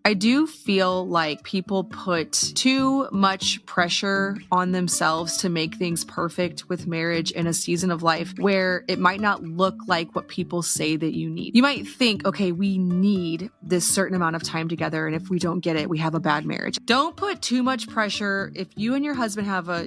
I do feel like people put too much pressure on themselves to make things perfect with marriage in a season of life where it might not look like what people say that you need. You might think, okay, we need this certain amount of time together, and if we don't get it, we have a bad marriage. Don't put too much pressure. If you and your husband have a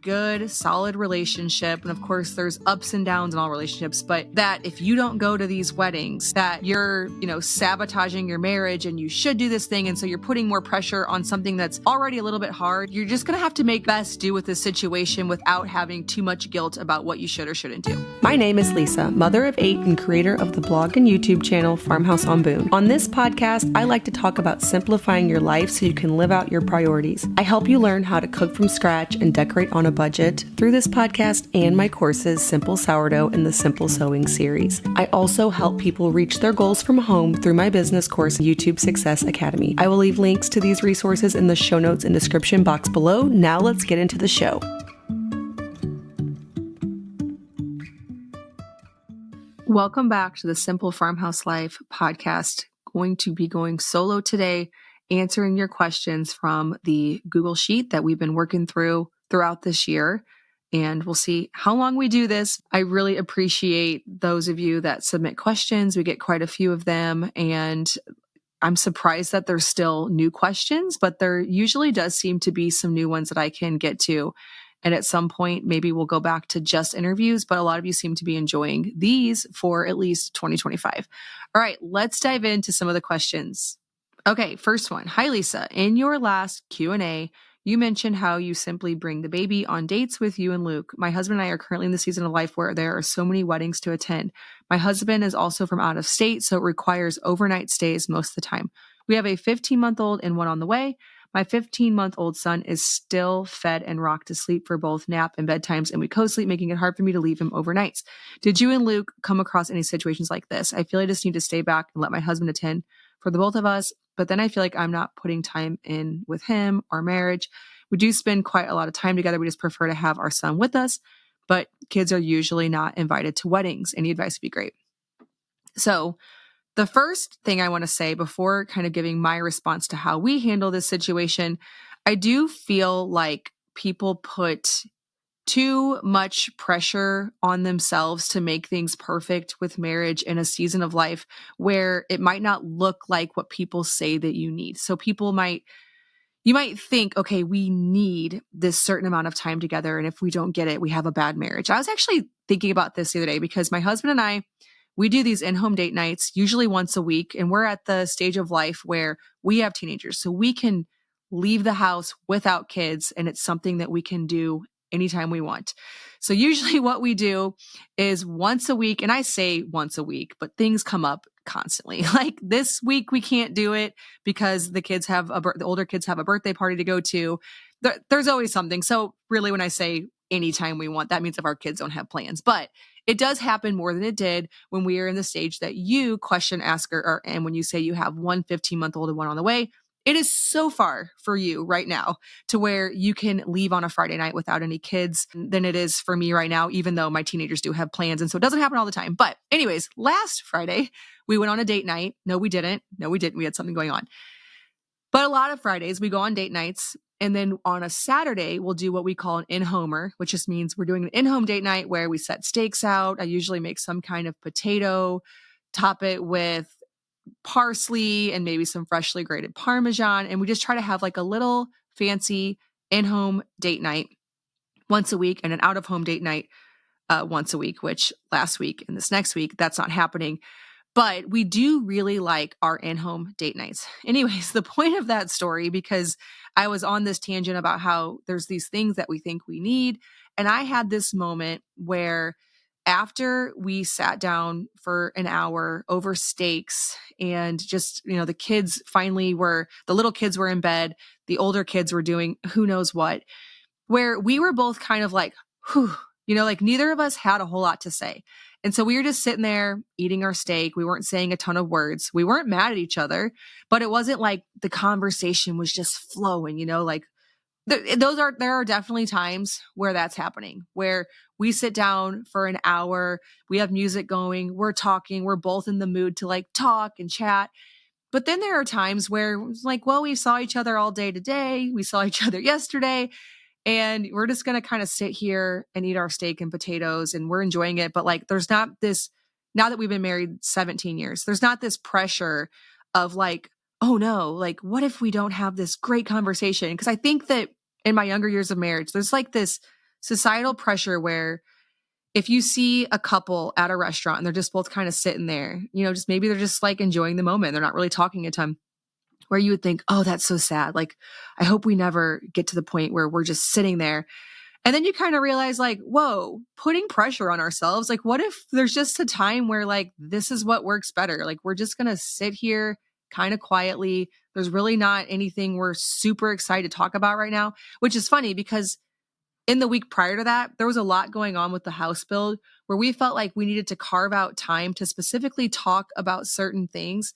good, solid relationship, and of course there's ups and downs in all relationships, but that if you don't go to these weddings, that you're, sabotaging your marriage and you should do this thing. And so you're putting more pressure on something that's already a little bit hard. You're just going to have to make best do with this situation without having too much guilt about what you should or shouldn't do. My name is Lisa, mother of 8 and creator of the blog and YouTube channel Farmhouse on Boone. On this podcast, I like to talk about simplifying your life so you can live out your priorities. I help you learn how to cook from scratch and decorate on a budget through this podcast and my courses, Simple Sourdough and the Simple Sewing series. I also help people reach their goals from home through my business course, YouTube Success Academy. I will leave links to these resources in the show notes and description box below. Now let's get into the show. Welcome back to the Simple Farmhouse Life podcast. Going to be going solo today, answering your questions from the Google Sheet that we've been working throughout this year. And we'll see how long we do this. I really appreciate those of you that submit questions. We get quite a few of them. And I'm surprised that there's still new questions, but there usually does seem to be some new ones that I can get to. And at some point, maybe we'll go back to just interviews, but a lot of you seem to be enjoying these for at least 2025. All right, let's dive into some of the questions. Okay, first one. Hi, Lisa. In your last Q&A, you mentioned how you simply bring the baby on dates with you and Luke. My husband and I are currently in the season of life where there are so many weddings to attend. My husband is also from out of state, so it requires overnight stays most of the time. We have a 15-month-old and one on the way. My 15-month-old son is still fed and rocked to sleep for both nap and bedtimes, and we co-sleep, making it hard for me to leave him overnights. Did you and Luke come across any situations like this? I feel I just need to stay back and let my husband attend for the both of us, but then I feel like I'm not putting time in with him, our marriage. We do spend quite a lot of time together. We just prefer to have our son with us, but kids are usually not invited to weddings. Any advice would be great. So the first thing I want to say before kind of giving my response to how we handle this situation, I do feel like people put too much pressure on themselves to make things perfect with marriage in a season of life where it might not look like what people say that you need. So you might think, okay, we need this certain amount of time together, and if we don't get it, we have a bad marriage. I was actually thinking about this the other day because my husband and I, we do these in-home date nights usually once a week, and we're at the stage of life where we have teenagers, so we can leave the house without kids, and it's something that we can do anytime we want. So usually what we do is once a week, and I say once a week, but things come up constantly. Like this week we can't do it because the older kids have a birthday party to go to. There's always something. So really when I say anytime we want, that means if our kids don't have plans. But it does happen more than it did when we are in the stage that you question asker, and when you say you have one 15-month-old and one on the way. It is so far for you right now to where you can leave on a Friday night without any kids than it is for me right now, even though my teenagers do have plans. And so it doesn't happen all the time. But anyways, last Friday, we went on a date night. No, we didn't. We had something going on. But a lot of Fridays, we go on date nights. And then on a Saturday, we'll do what we call an in-homer, which just means we're doing an in-home date night where we set steaks out. I usually make some kind of potato, top it with parsley and maybe some freshly grated Parmesan. And we just try to have like a little fancy in-home date night once a week and an out-of-home date night once a week, which last week and this next week, that's not happening. But we do really like our in-home date nights. Anyways, the point of that story, because I was on this tangent about how there's these things that we think we need. And I had this moment where after we sat down for an hour over steaks and just, the little kids were in bed, the older kids were doing who knows what, where we were both kind of like, whew, like neither of us had a whole lot to say. And so we were just sitting there eating our steak. We weren't saying a ton of words. We weren't mad at each other, but it wasn't like the conversation was just flowing, like there are definitely times where that's happening, where we sit down for an hour, we have music going, we're talking, we're both in the mood to like talk and chat. But then there are times where it's like, well, we saw each other all day today. We saw each other yesterday. And we're just going to kind of sit here and eat our steak and potatoes and we're enjoying it. But like, there's not this, now that we've been married 17 years, there's not this pressure of like, oh no, like, what if we don't have this great conversation? Because I think that in my younger years of marriage, there's like this societal pressure where if you see a couple at a restaurant and they're just both kind of sitting there, just maybe they're just like enjoying the moment. They're not really talking a ton, where you would think, oh, that's so sad. Like, I hope we never get to the point where we're just sitting there. And then you kind of realize like, whoa, putting pressure on ourselves. Like, what if there's just a time where like, this is what works better? Like, we're just going to sit here kind of quietly. There's really not anything we're super excited to talk about right now, which is funny because in the week prior to that, there was a lot going on with the house build where we felt like we needed to carve out time to specifically talk about certain things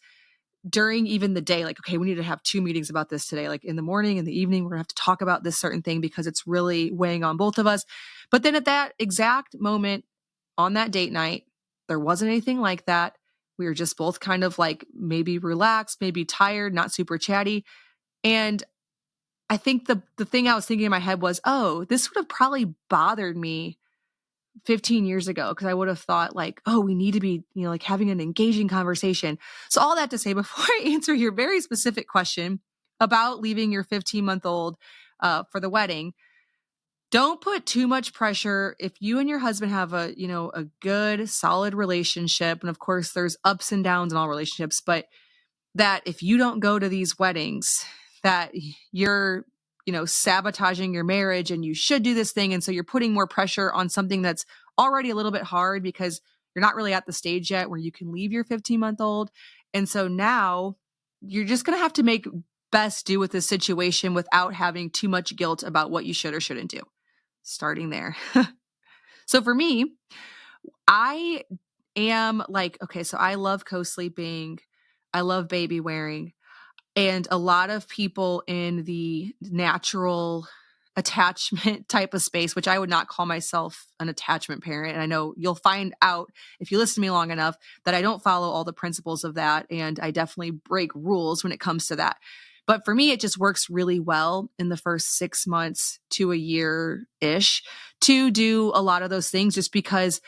during even the day. Like, okay, we need to have 2 meetings about this today. Like in the morning and the evening, we're gonna have to talk about this certain thing because it's really weighing on both of us. But then at that exact moment on that date night, there wasn't anything like that. We were just both kind of like maybe relaxed, maybe tired, not super chatty. And I think the thing I was thinking in my head was, oh, this would have probably bothered me 15 years ago because I would have thought like, oh, we need to be, like having an engaging conversation. So all that to say, before I answer your very specific question about leaving your 15-month-old for the wedding, don't put too much pressure. If you and your husband have a good, solid relationship, and of course there's ups and downs in all relationships, but that if you don't go to these weddings, that you're, sabotaging your marriage and you should do this thing. And so you're putting more pressure on something that's already a little bit hard because you're not really at the stage yet where you can leave your 15-month-old. And so now you're just going to have to make best do with this situation without having too much guilt about what you should or shouldn't do. Starting there. So for me, I am like, okay, so I love co-sleeping. I love baby wearing. And a lot of people in the natural attachment type of space, which I would not call myself an attachment parent. And I know you'll find out if you listen to me long enough that I don't follow all the principles of that. And I definitely break rules when it comes to that. But for me, it just works really well in the first 6 months to a year-ish to do a lot of those things just because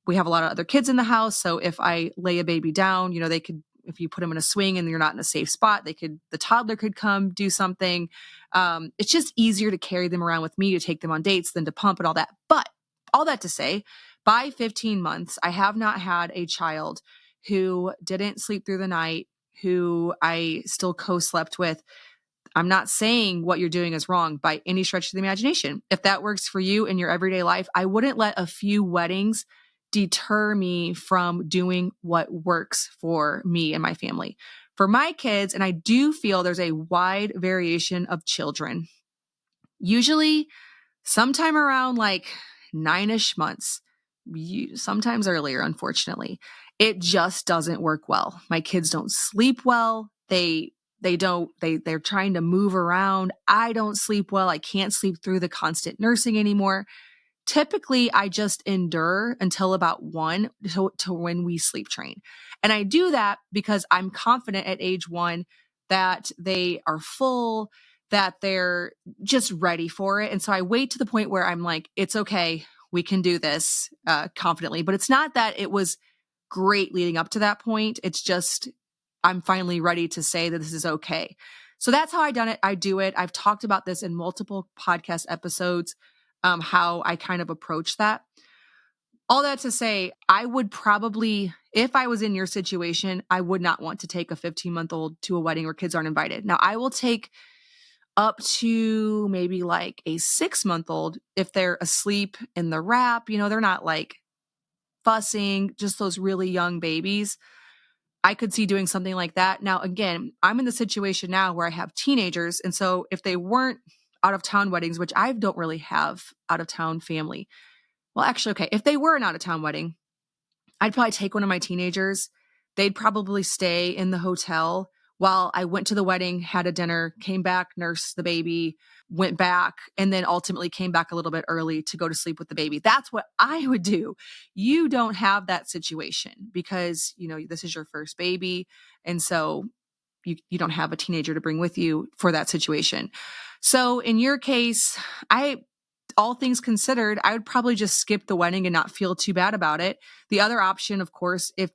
we have a lot of other kids in the house. So if I lay a baby down, they could, if you put them in a swing and you're not in a safe spot, the toddler could come do something. It's just easier to carry them around with me, to take them on dates than to pump and all that. But all that to say, by 15 months, I have not had a child who didn't sleep through the night, who I still co-slept with. I'm not saying what you're doing is wrong by any stretch of the imagination. If that works for you in your everyday life, I wouldn't let a few weddings deter me from doing what works for me and my family. For my kids, and I do feel there's a wide variation of children, usually sometime around like 9-ish months, sometimes earlier, unfortunately, it just doesn't work well. My kids don't sleep well. They're trying to move around. I don't sleep well. I can't sleep through the constant nursing anymore. Typically, I just endure until about 1 to when we sleep train. And I do that because I'm confident at age 1 that they are full, that they're just ready for it. And so I wait to the point where I'm like, it's okay, we can do this confidently. But it's not that it was great leading up to that point. It's just I'm finally ready to say that this is okay. So that's how I done it. I do it. I've talked about this in multiple podcast episodes. How I kind of approach that. All that to say, I would probably, if I was in your situation, I would not want to take a 15-month-old to a wedding where kids aren't invited. Now, I will take up to maybe like a 6-month-old if they're asleep in the wrap. They're not like fussing, just those really young babies. I could see doing something like that. Now, again, I'm in the situation now where I have teenagers. And so if they weren't out of town weddings, which I don't really have out of town family. Well, actually, okay, if they were an out of town wedding, I'd probably take one of my teenagers. They'd probably stay in the hotel while I went to the wedding, had a dinner, came back, nursed the baby, went back, and then ultimately came back a little bit early to go to sleep with the baby. That's what I would do. You don't have that situation because, this is your first baby. And so you don't have a teenager to bring with you for that situation. So in your case, all things considered, I would probably just skip the wedding and not feel too bad about it. The other option, of course, if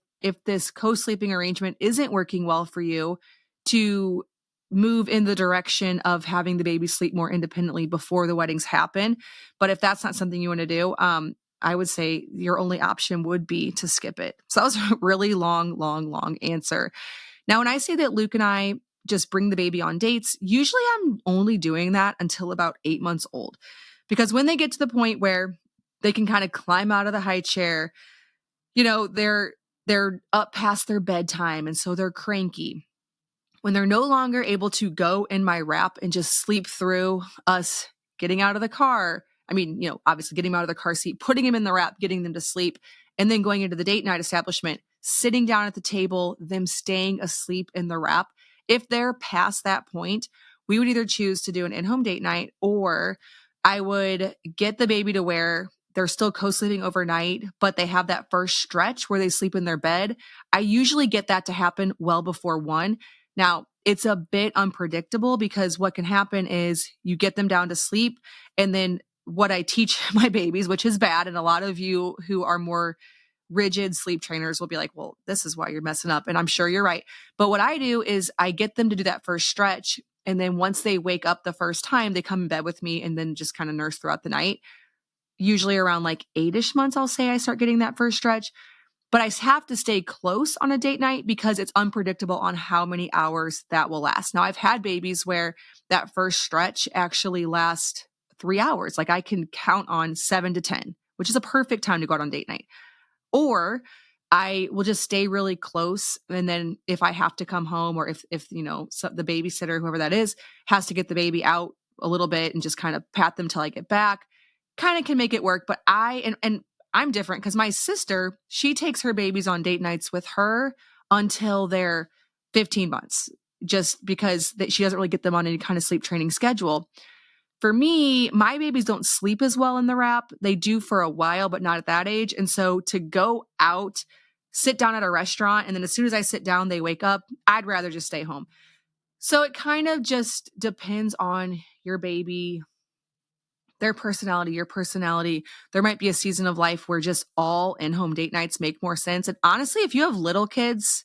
this co-sleeping arrangement isn't working well for you, to move in the direction of having the baby sleep more independently before the weddings happen. But if that's not something you want to do, I would say your only option would be to skip it. So that was a really long answer. Now, when I say that Luke and I just bring the baby on dates, usually I'm only doing that until about 8 months old. Because when they get to the point where they can kind of climb out of the high chair, they're up past their bedtime, and so they're cranky. When they're no longer able to go in my wrap and just sleep through us getting out of the car. I mean, obviously getting them out of the car seat, putting them in the wrap, getting them to sleep, and then going into the date night establishment, sitting down at the table, them staying asleep in the wrap. If they're past that point, we would either choose to do an in-home date night, or I would get the baby to where they're still co-sleeping overnight, but they have that first stretch where they sleep in their bed. I usually get that to happen well before 1. Now, it's a bit unpredictable because what can happen is you get them down to sleep, and then what I teach my babies, which is bad, and a lot of you who are more rigid sleep trainers will be like, well, this is why you're messing up. And I'm sure you're right. But what I do is I get them to do that first stretch. And then once they wake up the first time, they come in bed with me and then just kind of nurse throughout the night. Usually around like 8-ish months, I'll say I start getting that first stretch. But I have to stay close on a date night because it's unpredictable on how many hours that will last. Now, I've had babies where that first stretch actually lasts 3 hours. Like I can count on 7 to 10, which is a perfect time to go out on date night. Or I will just stay really close. And then if I have to come home, or if so the babysitter, whoever that is, has to get the baby out a little bit and just kind of pat them till I get back, kind of can make it work. But I'm different because my sister, she takes her babies on date nights with her until they're 15 months, just because she doesn't really get them on any kind of sleep training schedule. For me, my babies don't sleep as well in the wrap. They do for a while, but not at that age. And so to go out, sit down at a restaurant, and then as soon as I sit down, they wake up, I'd rather just stay home. So it kind of just depends on your baby, their personality, your personality. There might be a season of life where just all in-home date nights make more sense. And honestly, if you have little kids,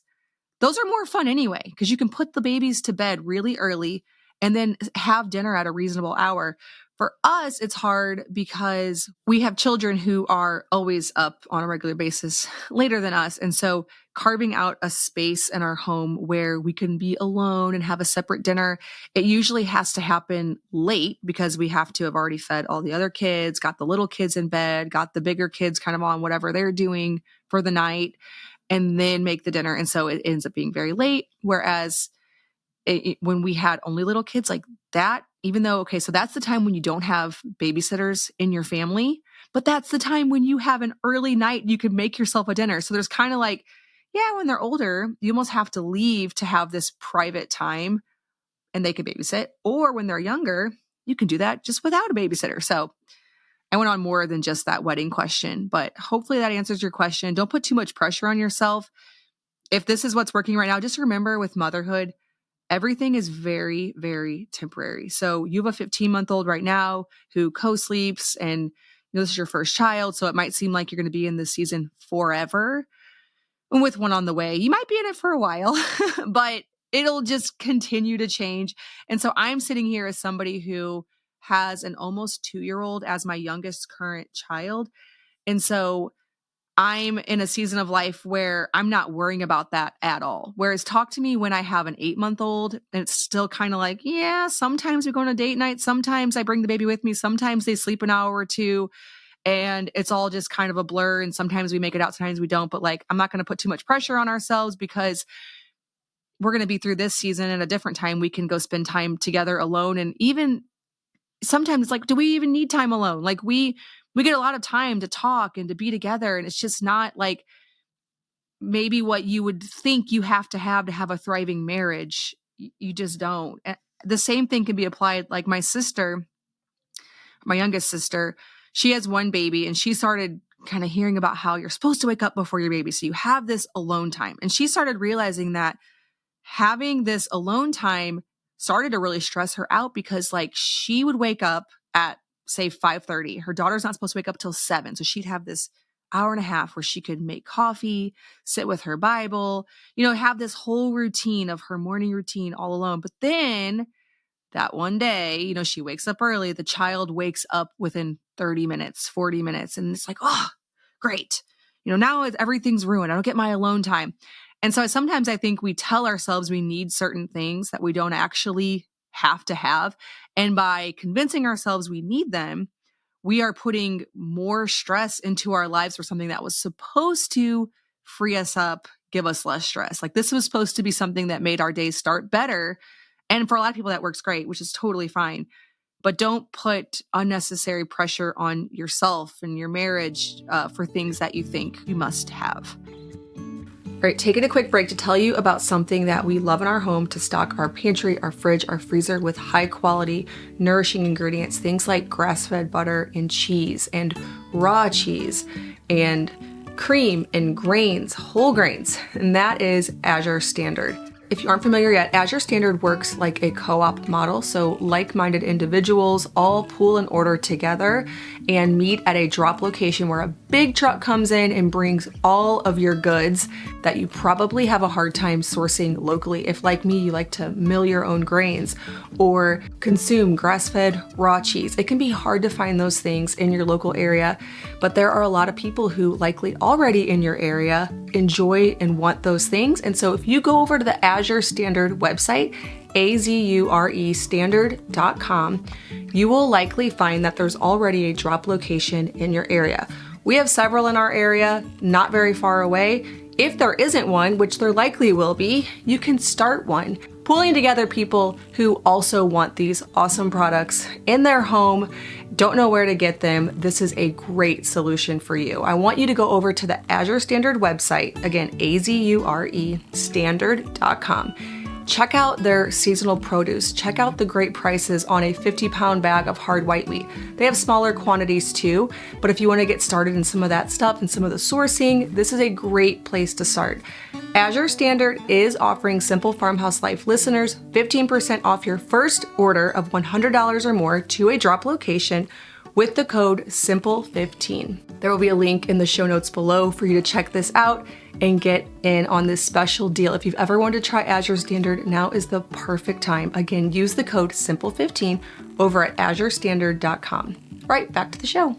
those are more fun anyway, because you can put the babies to bed really early and then have dinner at a reasonable hour. For us, it's hard because we have children who are always up on a regular basis later than us. And so carving out a space in our home where we can be alone and have a separate dinner, it usually has to happen late because we have to have already fed all the other kids, got the little kids in bed, got the bigger kids kind of on whatever they're doing for the night, and then make the dinner. And so it ends up being very late. Whereas when we had only little kids like that, even though, okay, so that's the time when you don't have babysitters in your family, but that's the time when you have an early night, you can make yourself a dinner. So there's kind of like, yeah, when they're older, you almost have to leave to have this private time and they can babysit. Or when they're younger, you can do that just without a babysitter. So I went on more than just that wedding question, but hopefully that answers your question. Don't put too much pressure on yourself. If this is what's working right now, just remember with motherhood, everything is very, very temporary. So you have a 15-month-old right now who co-sleeps, and this is your first child. So it might seem like you're going to be in this season forever. And with one on the way, you might be in it for a while, but it'll just continue to change. And so I'm sitting here as somebody who has an almost 2-year-old as my youngest current child. And so I'm in a season of life where I'm not worrying about that at all. Whereas talk to me when I have an 8-month-old and it's still kind of like, yeah, sometimes we go on a date night. Sometimes I bring the baby with me. Sometimes they sleep an hour or two and it's all just kind of a blur. And sometimes we make it out, sometimes we don't. But like, I'm not going to put too much pressure on ourselves because we're going to be through this season. At a different time, we can go spend time together alone. And even sometimes it's like, do we even need time alone? Like we get a lot of time to talk and to be together. And it's just not like maybe what you would think you have to have a thriving marriage. You just don't. The same thing can be applied. Like my sister, my youngest sister, she has one baby and she started kind of hearing about how you're supposed to wake up before your baby. So you have this alone time. And she started realizing that, having this alone time started to really stress her out because like she would wake up at say 5:30. Her daughter's not supposed to wake up till 7. So she'd have this hour and a half where she could make coffee, sit with her Bible, have this whole routine of her morning routine all alone. But then that one day, she wakes up early, the child wakes up within 30 minutes, 40 minutes, and it's like, oh, great. Now everything's ruined. I don't get my alone time. And so sometimes I think we tell ourselves we need certain things that we don't actually have to have. And by convincing ourselves we need them, we are putting more stress into our lives for something that was supposed to free us up, give us less stress. Like this was supposed to be something that made our days start better. And for a lot of people, that works great, which is totally fine. But don't put unnecessary pressure on yourself and your marriage for things that you think you must have. All right, taking a quick break to tell you about something that we love in our home to stock our pantry, our fridge, our freezer with high quality, nourishing ingredients, things like grass-fed butter and cheese and raw cheese and cream and grains, whole grains, and that is Azure Standard. If you aren't familiar yet, Azure Standard works like a co-op model, so like-minded individuals all pool and order together and meet at a drop location where a big truck comes in and brings all of your goods that you probably have a hard time sourcing locally. If like me, you like to mill your own grains or consume grass-fed raw cheese, it can be hard to find those things in your local area, but there are a lot of people who likely already in your area enjoy and want those things. And so if you go over to the Azure Standard website, AZUREstandard.com, you will likely find that there's already a drop location in your area. We have several in our area, not very far away. If there isn't one, which there likely will be, you can start one. Pulling together people who also want these awesome products in their home, don't know where to get them, this is a great solution for you. I want you to go over to the Azure Standard website, again, AZUREstandard.com. Check out their seasonal produce. Check out the great prices on a 50-pound bag of hard white wheat. They have smaller quantities too, but if you want to get started in some of that stuff and some of the sourcing, this is a great place to start. Azure Standard is offering Simple Farmhouse Life listeners 15% off your first order of $100 or more to a drop location with the code SIMPLE15. There will be a link in the show notes below for you to check this out and get in on this special deal. If you've ever wanted to try Azure Standard, now is the perfect time. Again, use the code SIMPLE15 over at azurestandard.com. All right, back to the show.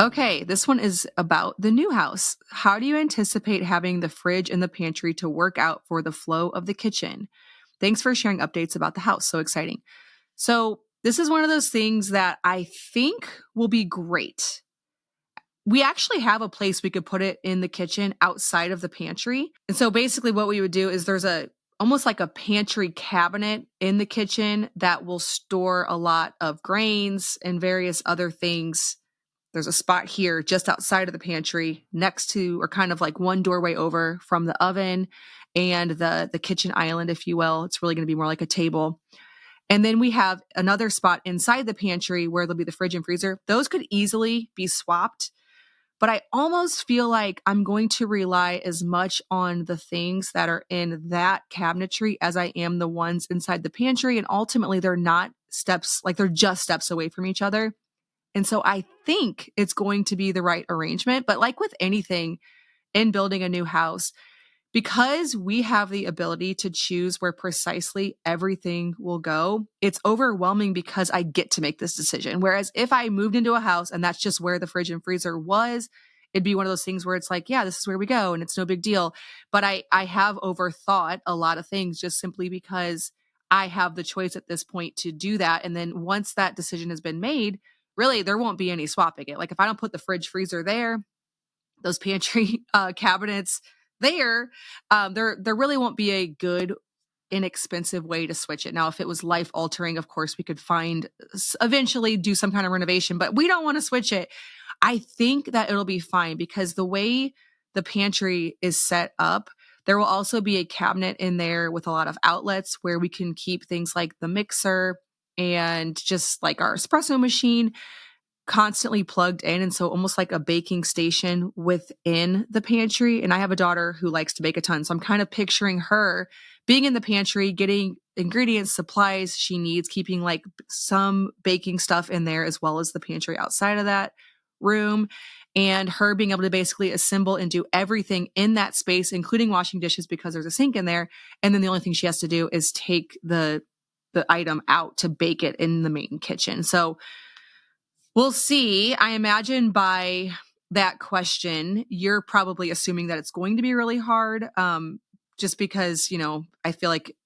Okay, this one is about the new house. How do you anticipate having the fridge and the pantry to work out for the flow of the kitchen? Thanks for sharing updates about the house. So exciting. So this is one of those things that I think will be great. We actually have a place we could put it in the kitchen outside of the pantry. And so basically what we would do is there's almost like a pantry cabinet in the kitchen that will store a lot of grains and various other things. There's a spot here just outside of the pantry next to, or kind of like one doorway over from the oven and the kitchen island, if you will. It's really going to be more like a table. And then we have another spot inside the pantry where there'll be the fridge and freezer. Those could easily be swapped, but I almost feel like I'm going to rely as much on the things that are in that cabinetry as I am the ones inside the pantry. And ultimately they're not steps, like they're just steps away from each other. And so I think it's going to be the right arrangement. But like with anything in building a new house, because we have the ability to choose where precisely everything will go, it's overwhelming because I get to make this decision. Whereas if I moved into a house and that's just where the fridge and freezer was, it'd be one of those things where it's like, yeah, this is where we go and it's no big deal. But I have overthought a lot of things just simply because I have the choice at this point to do that. And then once that decision has been made, really, there won't be any swapping it. Like if I don't put the fridge freezer there, those pantry cabinets there really won't be a good, inexpensive way to switch it. Now, if it was life altering, of course, we could eventually do some kind of renovation, but we don't want to switch it. I think that it'll be fine because the way the pantry is set up, there will also be a cabinet in there with a lot of outlets where we can keep things like the mixer and just like our espresso machine. constantly plugged in. And so almost like a baking station within the pantry. And I have a daughter who likes to bake a ton. So I'm kind of picturing her being in the pantry, getting ingredients, supplies she needs, keeping like some baking stuff in there, as well as the pantry outside of that room. And her being able to basically assemble and do everything in that space, including washing dishes because there's a sink in there. And then the only thing she has to do is take the item out to bake it in the main kitchen. So we'll see. I imagine by that question, you're probably assuming that it's going to be really hard, just because, I feel like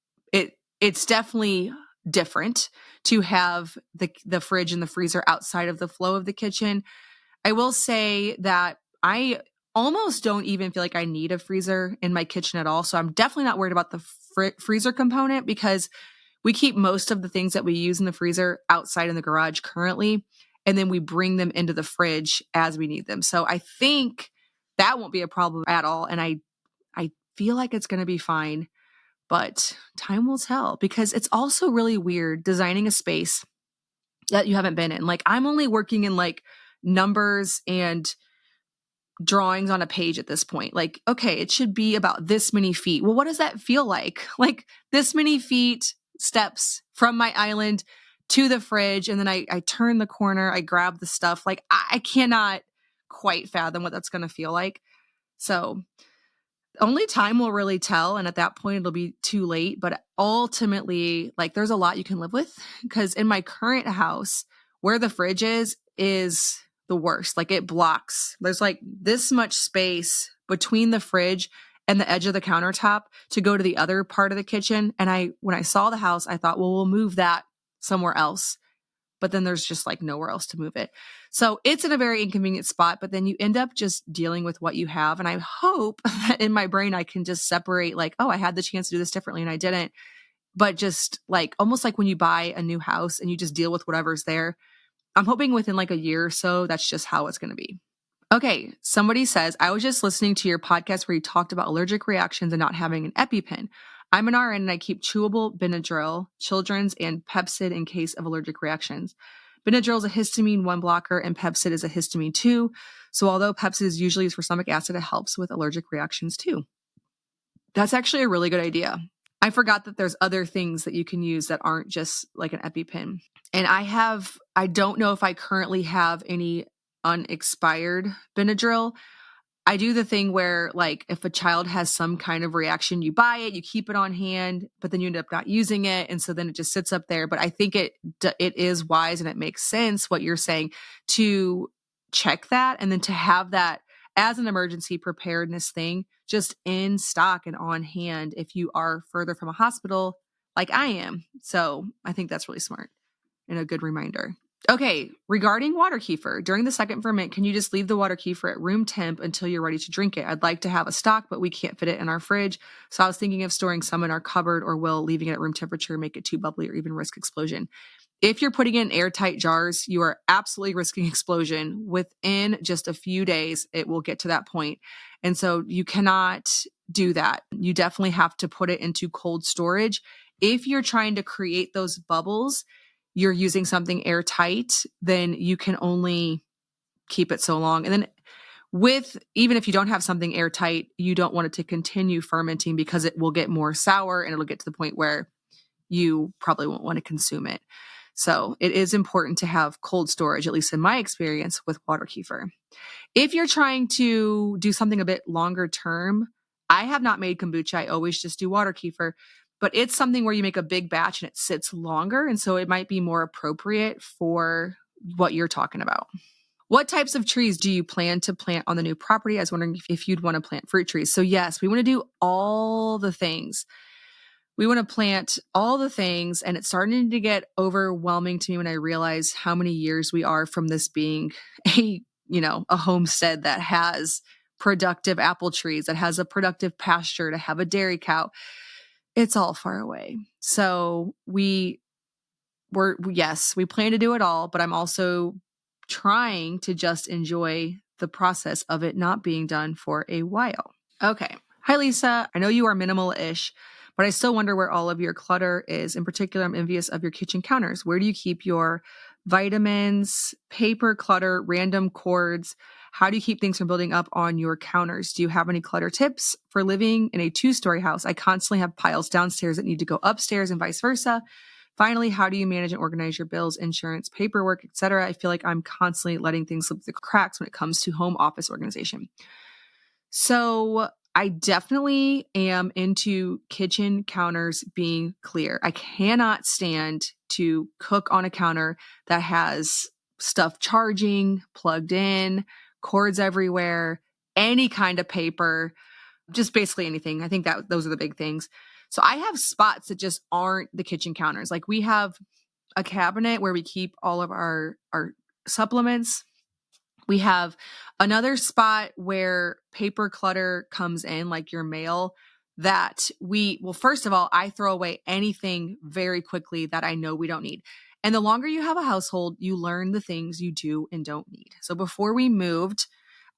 it's definitely different to have the fridge and the freezer outside of the flow of the kitchen. I will say that I almost don't even feel like I need a freezer in my kitchen at all. So I'm definitely not worried about the freezer component, because we keep most of the things that we use in the freezer outside in the garage currently, and then we bring them into the fridge as we need them. So I think that won't be a problem at all. And I feel like it's going to be fine, but time will tell, because it's also really weird designing a space that you haven't been in. Like, I'm only working in like numbers and drawings on a page at this point. Like, okay, it should be about this many feet. Well, what does that feel like? Like this many feet, steps from my island to the fridge. And then I turn the corner, I grab the stuff. Like, I cannot quite fathom what that's going to feel like. So only time will really tell. And at that point, it'll be too late. But ultimately, like, there's a lot you can live with, because in my current house, where the fridge is the worst. Like, it blocks. There's like this much space between the fridge and the edge of the countertop to go to the other part of the kitchen. And when I saw the house, I thought, well, we'll move that somewhere else. But then there's just like nowhere else to move it. So it's in a very inconvenient spot, but then you end up just dealing with what you have. And I hope that in my brain, I can just separate like, oh, I had the chance to do this differently and I didn't. But just like, almost like when you buy a new house and you just deal with whatever's there. I'm hoping within like a year or so, that's just how it's going to be. Okay, somebody says, I was just listening to your podcast where you talked about allergic reactions and not having an EpiPen. I'm an RN and I keep chewable Benadryl, Children's, and Pepcid in case of allergic reactions. Benadryl is a histamine 1 blocker and Pepcid is a histamine 2. So although Pepcid is usually used for stomach acid, it helps with allergic reactions too. That's actually a really good idea. I forgot that there's other things that you can use that aren't just like an EpiPen. And I don't know if I currently have any unexpired Benadryl. I do the thing where, like, if a child has some kind of reaction, you buy it, you keep it on hand, but then you end up not using it. And so then it just sits up there. But I think it is wise and it makes sense what you're saying to check that, and then to have that as an emergency preparedness thing just in stock and on hand if you are further from a hospital like I am. So I think that's really smart and a good reminder. Okay, regarding water kefir, during the second ferment, can you just leave the water kefir at room temp until you're ready to drink it? I'd like to have a stock, but we can't fit it in our fridge. So I was thinking of storing some in our cupboard, or will leaving it at room temperature make it too bubbly or even risk explosion? If you're putting it in airtight jars, you are absolutely risking explosion. Within just a few days, it will get to that point. And so you cannot do that. You definitely have to put it into cold storage. If you're trying to create those bubbles, you're using something airtight, then you can only keep it so long. And then even if you don't have something airtight, you don't want it to continue fermenting, because it will get more sour and it'll get to the point where you probably won't want to consume it. So it is important to have cold storage, at least in my experience with water kefir. If you're trying to do something a bit longer term, I have not made kombucha. I always just do water kefir, but it's something where you make a big batch and it sits longer. And so it might be more appropriate for what you're talking about. What types of trees do you plan to plant on the new property? I was wondering if you'd want to plant fruit trees. So yes, we want to do all the things. We want to plant all the things, and it's starting to get overwhelming to me when I realize how many years we are from this being a homestead that has productive apple trees, that has a productive pasture, to have a dairy cow. It's all far away. So we plan to do it all, but I'm also trying to just enjoy the process of it not being done for a while. Okay. Hi, Lisa. I know you are minimal-ish, but I still wonder where all of your clutter is. In particular, I'm envious of your kitchen counters. Where do you keep your vitamins, paper clutter, random cords. How do you keep things from building up on your counters? Do you have any clutter tips for living in a 2-story house? I constantly have piles downstairs that need to go upstairs and vice versa. Finally, how do you manage and organize your bills, insurance, paperwork, etc.? I feel like I'm constantly letting things slip through the cracks when it comes to home office organization. So I definitely am into kitchen counters being clear. I cannot stand to cook on a counter that has stuff charging, plugged in, cords everywhere, any kind of paper, just basically anything. I think that those are the big things. So I have spots that just aren't the kitchen counters. Like we have a cabinet where we keep all of our supplements. We have another spot where paper clutter comes in, like your mail, that well, first of all, I throw away anything very quickly that I know we don't need. And the longer you have a household, you learn the things you do and don't need. So before we moved,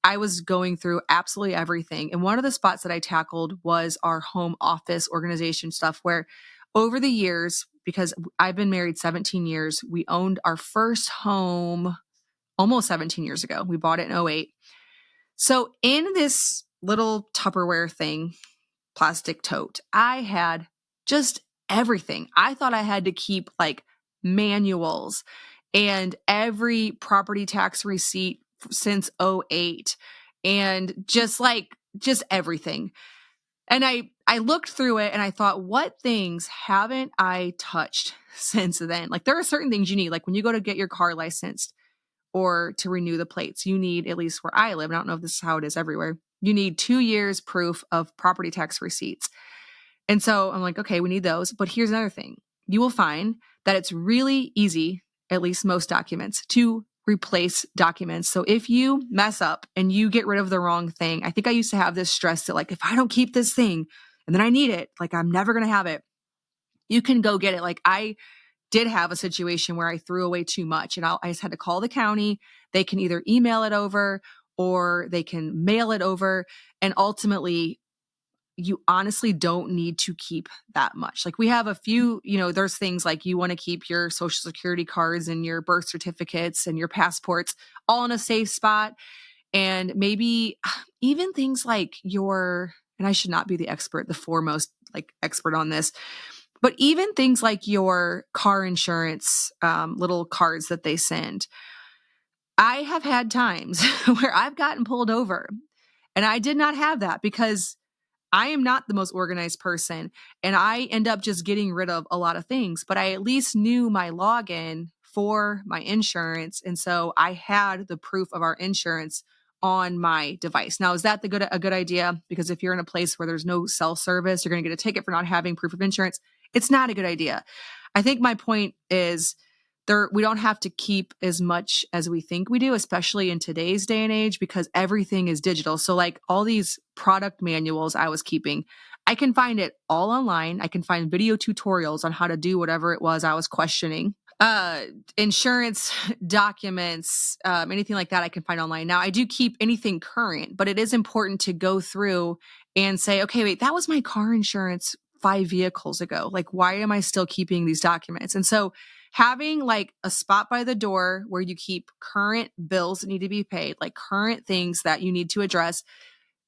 I was going through absolutely everything. And one of the spots that I tackled was our home office organization stuff, where over the years, because I've been married 17 years, we owned our first home almost 17 years ago. We bought it in 2008. So in this little Tupperware thing, plastic tote, I had just everything. I thought I had to keep like manuals and every property tax receipt since 2008 and just everything. And I looked through it and I thought, what things haven't I touched since then? Like there are certain things you need, like when you go to get your car licensed or to renew the plates, you need, at least where I live, I don't know if this is how it is everywhere, you need 2 years proof of property tax receipts. And so I'm like, okay, we need those. But here's another thing. You will find that it's really easy, at least most documents, to replace documents. So if you mess up and you get rid of the wrong thing, I think I used to have this stress that like, if I don't keep this thing and then I need it, like I'm never going to have it. You can go get it. Like I did have a situation where I threw away too much and I just had to call the county. They can either email it over or they can mail it over. And ultimately, you honestly don't need to keep that much. Like we have a few, there's things like you want to keep your social security cards and your birth certificates and your passports all in a safe spot. And maybe even things like and I should not be the foremost like expert on this, but even things like your car insurance, little cards that they send. I have had times where I've gotten pulled over and I did not have that because I am not the most organized person and I end up just getting rid of a lot of things, but I at least knew my login for my insurance. And so I had the proof of our insurance on my device. Now, is that a good idea? Because if you're in a place where there's no cell service, you're going to get a ticket for not having proof of insurance. It's not a good idea. I think my point is we don't have to keep as much as we think we do, especially in today's day and age, because everything is digital. So like all these product manuals I was keeping, I can find it all online. I can find video tutorials on how to do whatever it was I was questioning. Insurance documents, anything like that I can find online. Now I do keep anything current, but it is important to go through and say, okay, wait, that was my car insurance 5 vehicles ago. Like, why am I still keeping these documents? And so having like a spot by the door where you keep current bills that need to be paid, like current things that you need to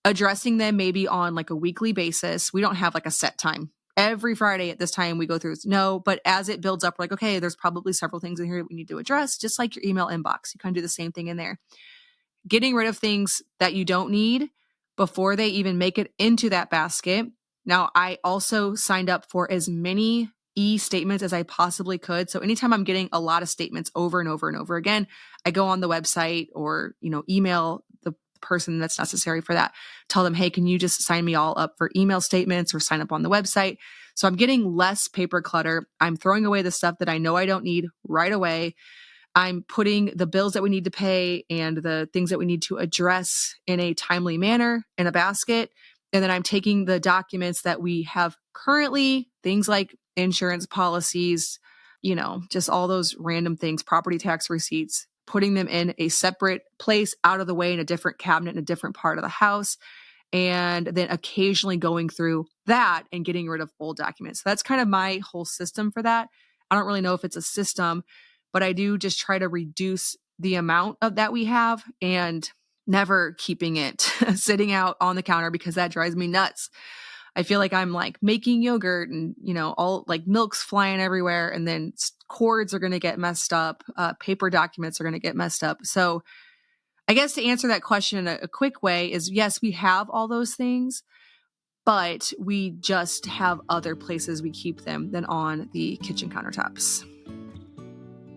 addressing them maybe on like a weekly basis. We don't have like a set time. Every Friday at this time we go through. No, but as it builds up, we're like, okay, there's probably several things in here we need to address, just like your email inbox. You kind of do the same thing in there. Getting rid of things that you don't need before they even make it into that basket. Now, I also signed up for as many e-statements as I possibly could. So anytime I'm getting a lot of statements over and over and over again, I go on the website or, email the person that's necessary for that. Tell them, hey, can you just sign me all up for email statements or sign up on the website? So I'm getting less paper clutter. I'm throwing away the stuff that I know I don't need right away. I'm putting the bills that we need to pay and the things that we need to address in a timely manner in a basket. And then I'm taking the documents that we have currently, things like insurance policies, just all those random things, property tax receipts, putting them in a separate place out of the way in a different cabinet in a different part of the house. And then occasionally going through that and getting rid of old documents. So that's kind of my whole system for that. I don't really know if it's a system, but I do just try to reduce the amount of that we have and never keeping it sitting out on the counter because that drives me nuts. I feel like I'm like making yogurt and, all like milk's flying everywhere, and then cords are going to get messed up. Paper documents are going to get messed up. So I guess to answer that question in a quick way is yes, we have all those things, but we just have other places we keep them than on the kitchen countertops.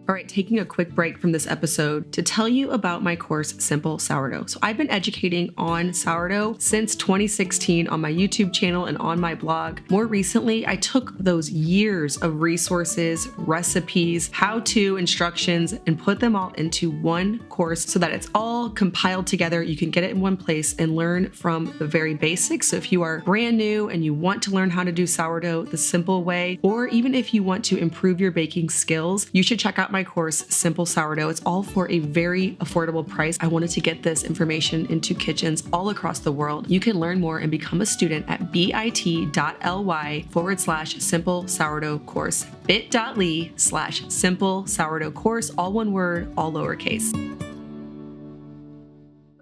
All right, taking a quick break from this episode to tell you about my course, Simple Sourdough. So I've been educating on sourdough since 2016 on my YouTube channel and on my blog. More recently, I took those years of resources, recipes, how-to instructions, and put them all into one course so that it's all compiled together. You can get it in one place and learn from the very basics. So if you are brand new and you want to learn how to do sourdough the simple way, or even if you want to improve your baking skills, you should check out my course, Simple Sourdough. It's all for a very affordable price. I wanted to get this information into kitchens all across the world. You can learn more and become a student at bit.ly/simple sourdough course. bit.ly/simple sourdough course, all one word, all lowercase.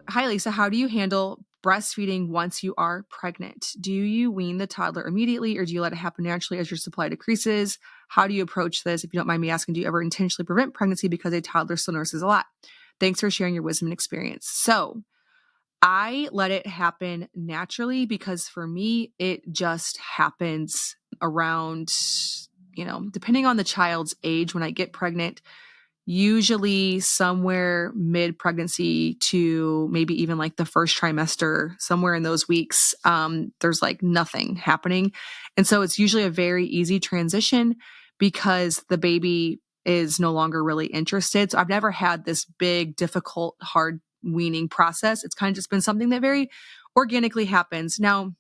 Hi, Lisa. How do you handle breastfeeding once you are pregnant? Do you wean the toddler immediately, or do you let it happen naturally as your supply decreases? How do you approach this? If you don't mind me asking, do you ever intentionally prevent pregnancy because a toddler still nurses a lot? Thanks for sharing your wisdom and experience. So I let it happen naturally because for me, it just happens around, depending on the child's age when I get pregnant, usually somewhere mid-pregnancy to maybe even like the first trimester, somewhere in those weeks, there's like nothing happening. And so it's usually a very easy transition because the baby is no longer really interested. So I've never had this big, difficult, hard weaning process. It's kind of just been something that very organically happens. Now,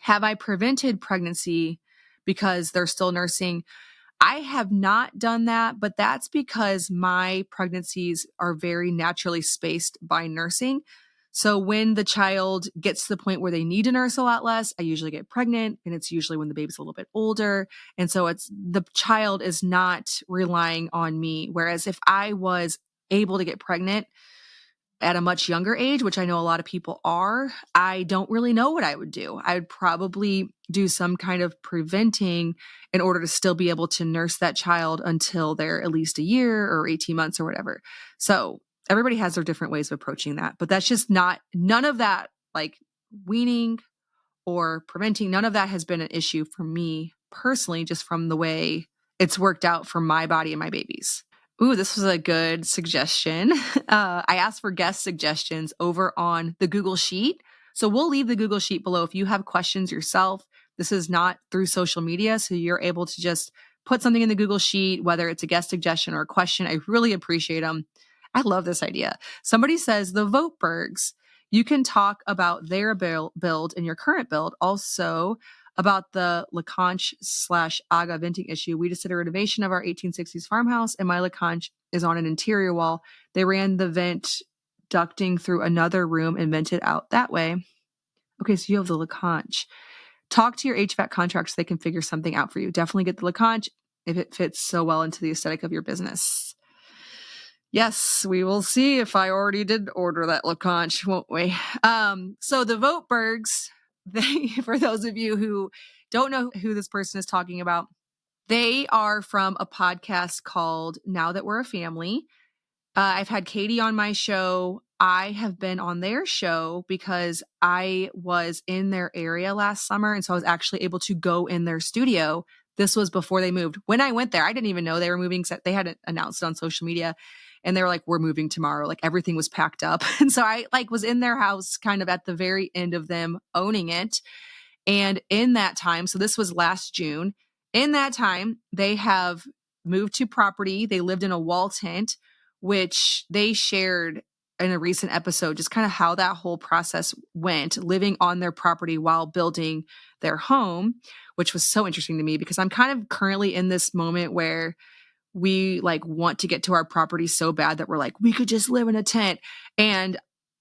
have I prevented pregnancy because they're still nursing? I have not done that, but that's because my pregnancies are very naturally spaced by nursing. So when the child gets to the point where they need to nurse a lot less, I usually get pregnant, and it's usually when the baby's a little bit older. And so the child is not relying on me. Whereas if I was able to get pregnant at a much younger age, which I know a lot of people are, I don't really know what I would do. I would probably do some kind of preventing in order to still be able to nurse that child until they're at least a year or 18 months or whatever. So everybody has their different ways of approaching that, but that's just none of that, like weaning or preventing, none of that has been an issue for me personally, just from the way it's worked out for my body and my babies. Ooh, this was a good suggestion. I asked for guest suggestions over on the Google Sheet. So we'll leave the Google Sheet below. If you have questions yourself, this is not through social media. So you're able to just put something in the Google Sheet, whether it's a guest suggestion or a question. I really appreciate them. I love this idea. Somebody says the Votebergs, you can talk about their build and your current build. Also, about the LaConch/Aga venting issue. We just did a renovation of our 1860s farmhouse, and my LaConch is on an interior wall. They ran the vent ducting through another room and vented out that way. Okay, so you have the LaConch. Talk to your HVAC contractor so they can figure something out for you. Definitely get the LaConch if it fits so well into the aesthetic of your business. Yes, we will see if I already did order that LaConch, won't we? So the Votebergs, for those of you who don't know who this person is talking about, they are from a podcast called Now That We're a Family. I've had Katie on my show. I have been on their show because I was in their area last summer. And so I was actually able to go in their studio. This was before they moved. When I went there, I didn't even know they were moving. They hadn't announced it on social media. And they were like, we're moving tomorrow. Like everything was packed up. And so I was in their house kind of at the very end of them owning it. And in that time, so this was last June, in that time, they have moved to property. They lived in a wall tent, which they shared in a recent episode, just kind of how that whole process went, living on their property while building their home, which was so interesting to me because I'm kind of currently in this moment where we want to get to our property so bad that we're like, we could just live in a tent. And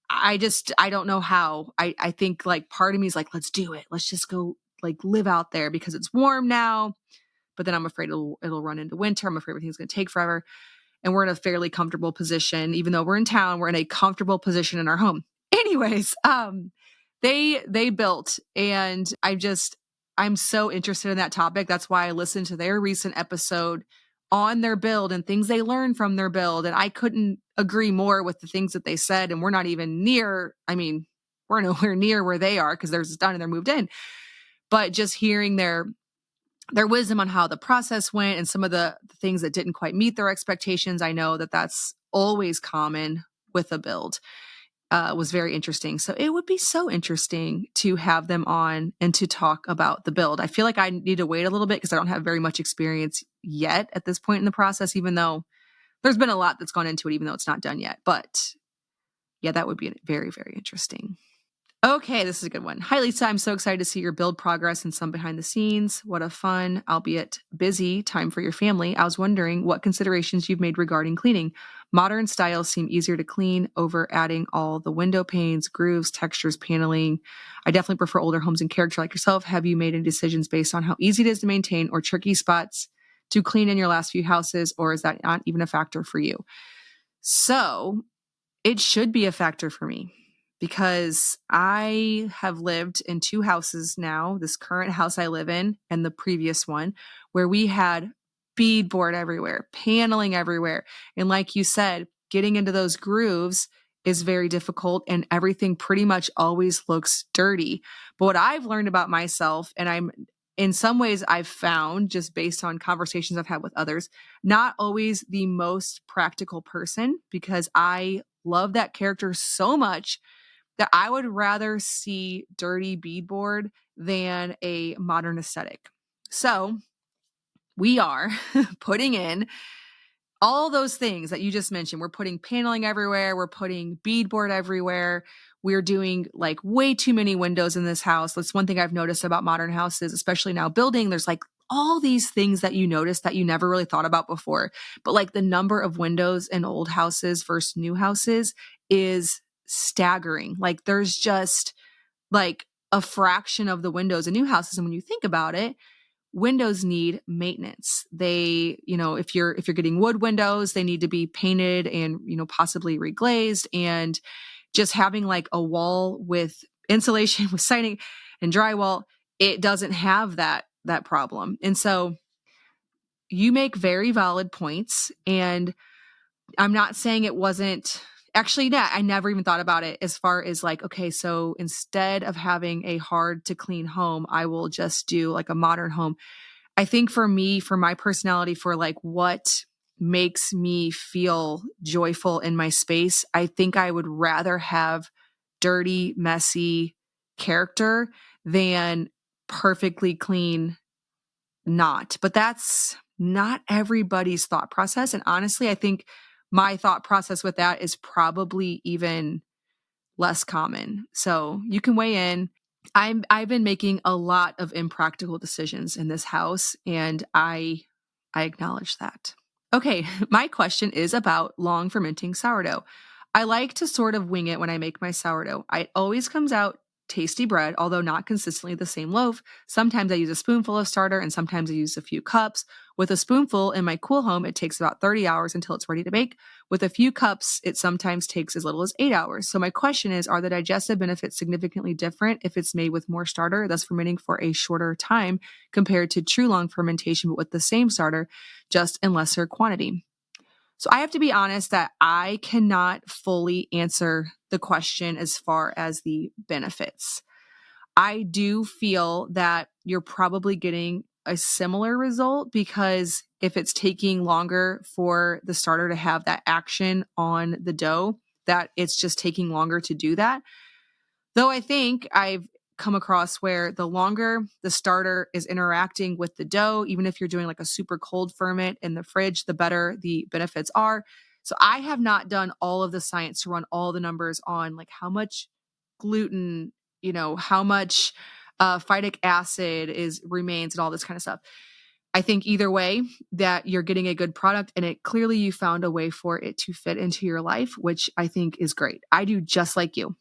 I don't know how. I think part of me is like, let's do it. Let's just go live out there because it's warm now. But then I'm afraid it'll run into winter. I'm afraid everything's going to take forever. and we're in a fairly comfortable position. Even though we're in town, we're in a comfortable position in our home. Anyways, they built, and I'm so interested in that topic. That's why I listened to their recent episode on their build and things they learned from their build. And I couldn't agree more with the things that they said. And we're not even near, I mean, we're nowhere near where they are because theirs is done and they're moved in. But just hearing their wisdom on how the process went and some of the things that didn't quite meet their expectations, I know that that's always common with a build. Was very interesting. So it would be so interesting to have them on and to talk about the build. I feel like I need to wait a little bit because I don't have very much experience yet at this point in the process, even though there's been a lot that's gone into it, even though it's not done yet. But yeah, that would be very, very interesting. Okay, this is a good one. Hi, Lisa. I'm so excited to see your build progress and some behind the scenes. What a fun, albeit busy, time for your family. I was wondering what considerations you've made regarding cleaning. Modern styles seem easier to clean over adding all the window panes, grooves, textures, paneling. I definitely prefer older homes and character like yourself. Have you made any decisions based on how easy it is to maintain or tricky spots to clean in your last few houses, or is that not even a factor for you? So it should be a factor for me, because I have lived in 2 houses now, this current house I live in and the previous one, where we had beadboard everywhere, paneling everywhere. And like you said, getting into those grooves is very difficult and everything pretty much always looks dirty. But what I've learned about myself, and in some ways I've found, just based on conversations I've had with others, not always the most practical person, because I love that character so much that I would rather see dirty beadboard than a modern aesthetic. So we are putting in all those things that you just mentioned. We're putting paneling everywhere. We're putting beadboard everywhere. We're doing like way too many windows in this house. That's one thing I've noticed about modern houses, especially now building. There's like all these things that you notice that you never really thought about before. But like the number of windows in old houses versus new houses is staggering. Like there's just like a fraction of the windows in new houses. And when you think about it, windows need maintenance. They, if you're getting wood windows, they need to be painted and, possibly reglazed. And just having like a wall with insulation, with siding and drywall, it doesn't have that problem. And so you make very valid points. And I'm not saying it wasn't actually, no, I never even thought about it as far as like, okay, so instead of having a hard to clean home, I will just do like a modern home. I think for me, for my personality, for like what makes me feel joyful in my space, I think I would rather have dirty, messy character than perfectly clean not. But that's not everybody's thought process. And honestly, I think my thought process with that is probably even less common. So you can weigh in. I've been making a lot of impractical decisions in this house, and I acknowledge that. Okay, my question is about long fermenting sourdough. I like to sort of wing it when I make my sourdough. It always comes out tasty bread, although not consistently the same loaf. Sometimes I use a spoonful of starter and sometimes I use a few cups. With a spoonful in my cool home, it takes about 30 hours until it's ready to bake. With a few cups, it sometimes takes as little as 8 hours. So my question is, are the digestive benefits significantly different if it's made with more starter, thus fermenting for a shorter time compared to true long fermentation, but with the same starter, just in lesser quantity? So I have to be honest that I cannot fully answer the question as far as the benefits. I do feel that you're probably getting a similar result, because if it's taking longer for the starter to have that action on the dough, that it's just taking longer to do that. Though I think I've come across where the longer the starter is interacting with the dough, even if you're doing like a super cold ferment in the fridge, the better the benefits are. So I have not done all of the science to run all the numbers on like how much gluten, how much phytic acid remains and all this kind of stuff. I think either way that you're getting a good product, and you found a way for it to fit into your life, which I think is great. I do just like you.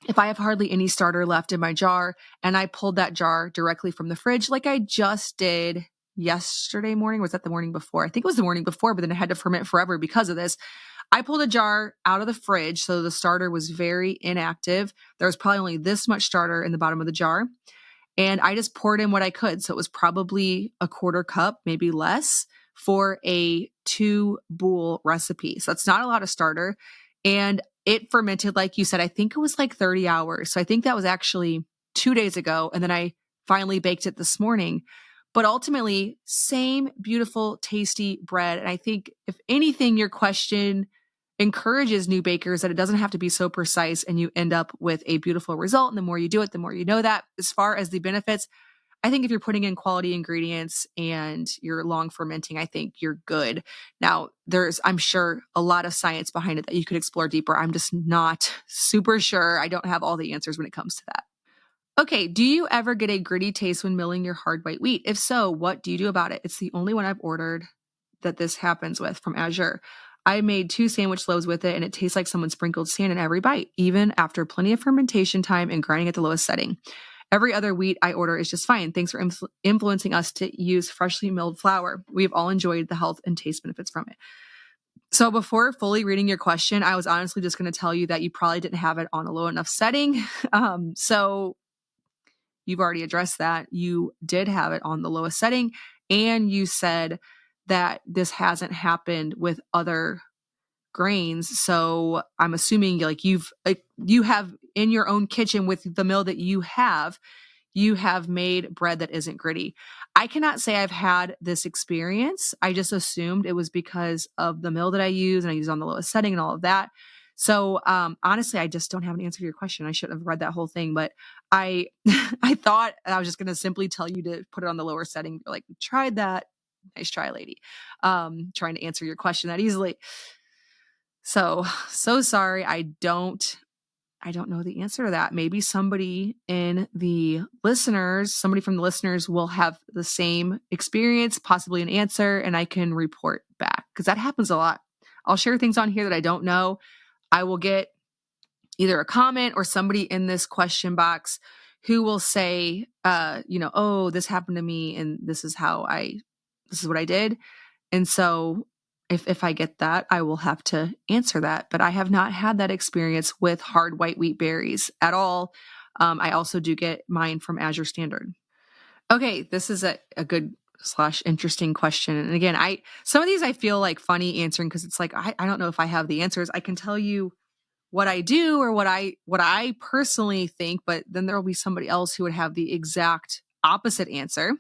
If I have hardly any starter left in my jar and I pulled that jar directly from the fridge, like I just did yesterday morning. Was that the morning before? I think it was the morning before, but then it had to ferment forever because of this. I pulled a jar out of the fridge, so the starter was very inactive. There was probably only this much starter in the bottom of the jar. And I just poured in what I could. So it was probably a quarter cup, maybe less, for a 2 bowl recipe. So that's not a lot of starter. And it fermented, like you said, I think it was like 30 hours. So I think that was actually 2 days ago. And then I finally baked it this morning. But ultimately, same beautiful, tasty bread. And I think, if anything, your question encourages new bakers that it doesn't have to be so precise and you end up with a beautiful result. And the more you do it, the more you know that. As far as the benefits, I think if you're putting in quality ingredients and you're long fermenting, I think you're good. Now, there's, I'm sure, a lot of science behind it that you could explore deeper. I'm just not super sure. I don't have all the answers when it comes to that. Okay, do you ever get a gritty taste when milling your hard white wheat? If so, what do you do about it? It's the only one I've ordered that this happens with from Azure. I made 2 sandwich loaves with it, and it tastes like someone sprinkled sand in every bite, even after plenty of fermentation time and grinding at the lowest setting. Every other wheat I order is just fine. Thanks for influencing us to use freshly milled flour. We've all enjoyed the health and taste benefits from it. So before fully reading your question, I was honestly just going to tell you that you probably didn't have it on a low enough setting. So you've already addressed that. You did have it on the lowest setting, and you said that this hasn't happened with other grains. So I'm assuming you have in your own kitchen with the mill that you have made bread that isn't gritty. I cannot say I've had this experience. I just assumed it was because of the mill that I use, and I use on the lowest setting and all of that. So honestly, I just don't have an answer to your question. I should have read that whole thing, but I I thought I was just going to simply tell you to put it on the lower setting. You're like, tried that. Nice try, lady. Trying to answer your question that easily. So sorry. I don't know the answer to that. Maybe somebody from the listeners will have the same experience, possibly an answer, and I can report back, because that happens a lot. I'll share things on here that I don't know. I will get either a comment or somebody in this question box who will say, oh, this happened to me and this is what I did. And so if I get that, I will have to answer that. But I have not had that experience with hard white wheat berries at all. I also do get mine from Azure Standard. Okay, this is a good / interesting question. And again, some of these I feel like funny answering, because it's like, I don't know if I have the answers. I can tell you what I do or what I personally think, but then there will be somebody else who would have the exact opposite answer.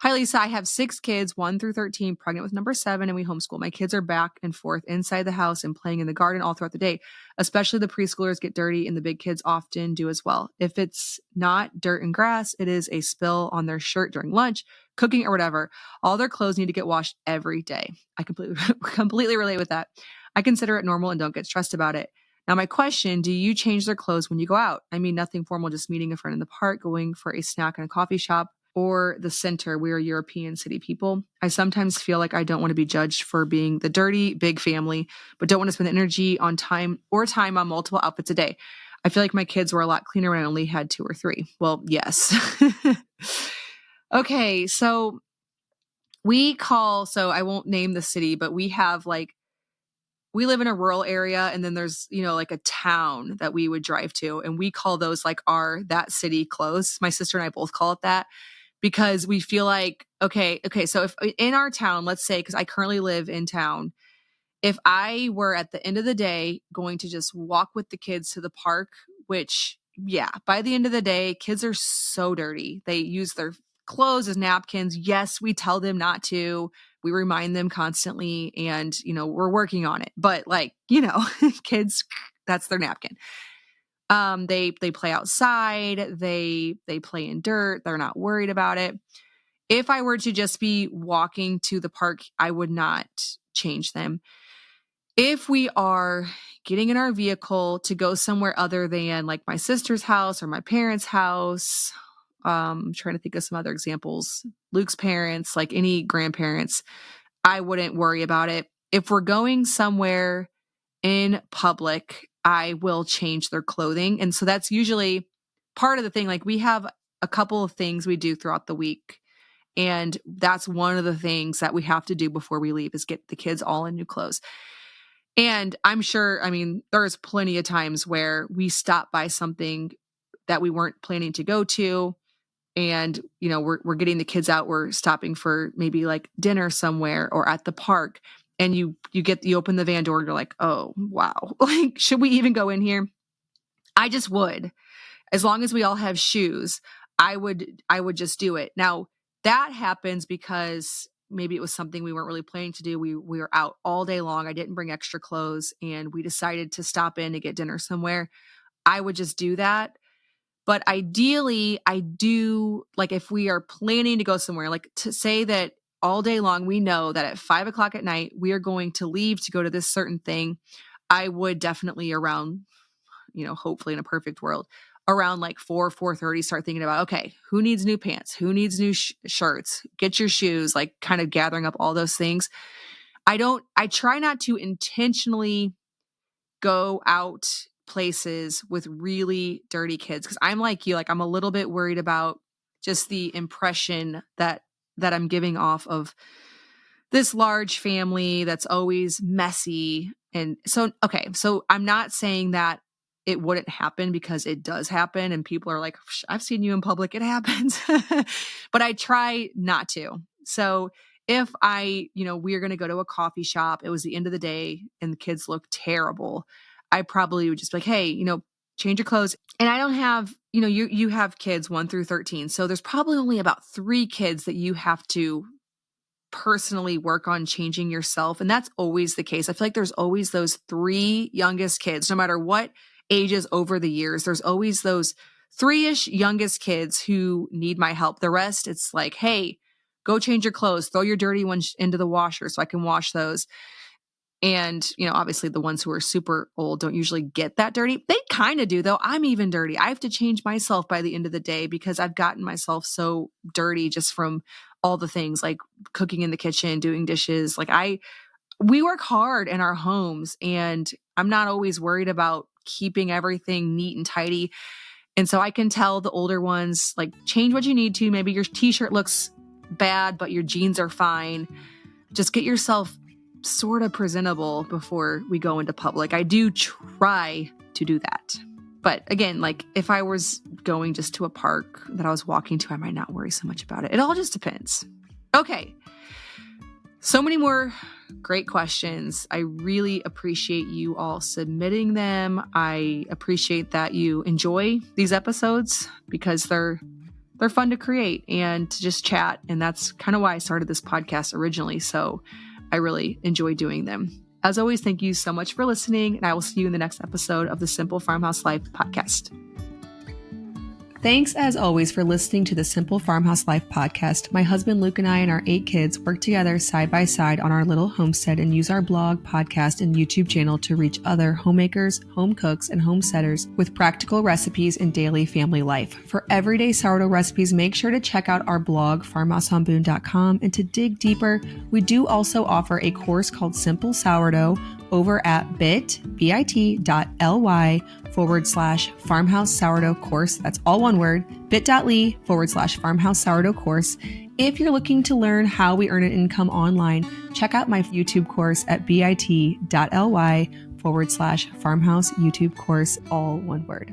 Hi, Lisa. I have 6 kids, 1 through 13, pregnant with number 7, and we homeschool. My kids are back and forth inside the house and playing in the garden all throughout the day. Especially the preschoolers get dirty, and the big kids often do as well. If it's not dirt and grass, it is a spill on their shirt during lunch, cooking, or whatever. All their clothes need to get washed every day. I completely relate with that. I consider it normal and don't get stressed about it. Now, my question, do you change their clothes when you go out? I mean, nothing formal, just meeting a friend in the park, going for a snack in a coffee shop, or the center. We are European city people. I sometimes feel like I don't want to be judged for being the dirty, big family, but don't want to spend energy on time on multiple outfits a day. I feel like my kids were a lot cleaner when I only had 2 or 3. Well, yes. Okay, so I won't name the city, but we live in a rural area, and then there's, like a town that we would drive to, and we call those like that city close. My sister and I both call it that, because we feel like, okay, so if in our town, let's say, because I currently live in town, if I were at the end of the day going to just walk with the kids to the park, which, yeah, by the end of the day, kids are so dirty. They use their clothes as napkins. Yes, we tell them not to. We remind them constantly, and, we're working on it. But kids, that's their napkin. They play outside, they play in dirt, they're not worried about it. If I were to just be walking to the park, I would not change them. If we are getting in our vehicle to go somewhere other than like my sister's house or my parents' house, I'm trying to think of some other examples, Luke's parents, like any grandparents, I wouldn't worry about it. If we're going somewhere in public, I will change their clothing. And so that's usually part of the thing. Like, we have a couple of things we do throughout the week. And that's one of the things that we have to do before we leave is get the kids all in new clothes. And I'm sure, there's plenty of times where we stop by something that we weren't planning to go to. And, we're getting the kids out. We're stopping for maybe like dinner somewhere or at the park. And you open the van door, you're like, oh, wow. Like, should we even go in here? I just would. As long as we all have shoes, I would just do it. Now, that happens because maybe it was something we weren't really planning to do. We were out all day long. I didn't bring extra clothes and we decided to stop in to get dinner somewhere. I would just do that. But ideally, I do, like, if we are planning to go somewhere, like to say that all day long, we know that at 5:00 at night, we are going to leave to go to this certain thing. I would definitely around, hopefully in a perfect world, around like 4:30, start thinking about, okay, who needs new pants? Who needs new shirts? Get your shoes, like kind of gathering up all those things. I try not to intentionally go out places with really dirty kids. Cause I'm like you, like I'm a little bit worried about just the impression that I'm giving off of this large family that's always messy. And so, okay, so I'm not saying that it wouldn't happen because it does happen. And people are like, I've seen you in public. It happens. But I try not to. So if we're going to go to a coffee shop, it was the end of the day and the kids look terrible, I probably would just be like, hey, change your clothes. And I don't have, you have kids 1 through 13. So there's probably only about 3 kids that you have to personally work on changing yourself. And that's always the case. I feel like there's always those 3 youngest kids, no matter what ages over the years, there's always those 3-ish youngest kids who need my help. The rest, it's like, hey, go change your clothes, throw your dirty ones into the washer so I can wash those. And, obviously the ones who are super old don't usually get that dirty. They kind of do though. I'm even dirty. I have to change myself by the end of the day because I've gotten myself so dirty just from all the things like cooking in the kitchen, doing dishes. Like we work hard in our homes and I'm not always worried about keeping everything neat and tidy. And so I can tell the older ones, like, change what you need to. Maybe your t-shirt looks bad, but your jeans are fine. Just get yourself sort of presentable before we go into public. I do try to do that. But again, like if I was going just to a park that I was walking to, I might not worry so much about it. It all just depends. Okay. So many more great questions. I really appreciate you all submitting them. I appreciate that you enjoy these episodes because they're fun to create and to just chat. And that's kind of why I started this podcast originally. So I really enjoy doing them. As always, thank you so much for listening, and I will see you in the next episode of the Simple Farmhouse Life podcast. Thanks, as always, for listening to the Simple Farmhouse Life podcast. My husband Luke and I and our 8 kids work together side by side on our little homestead and use our blog, podcast, and YouTube channel to reach other homemakers, home cooks, and homesteaders with practical recipes in daily family life. For everyday sourdough recipes, make sure to check out our blog, farmhousehomeboon.com, and to dig deeper, we do also offer a course called Simple Sourdough over at bit.ly/farmhouse sourdough course. That's all one word, bit.ly/farmhouse sourdough course. If you're looking to learn how we earn an income online, check out my YouTube course at bit.ly/farmhouse YouTube course, all one word.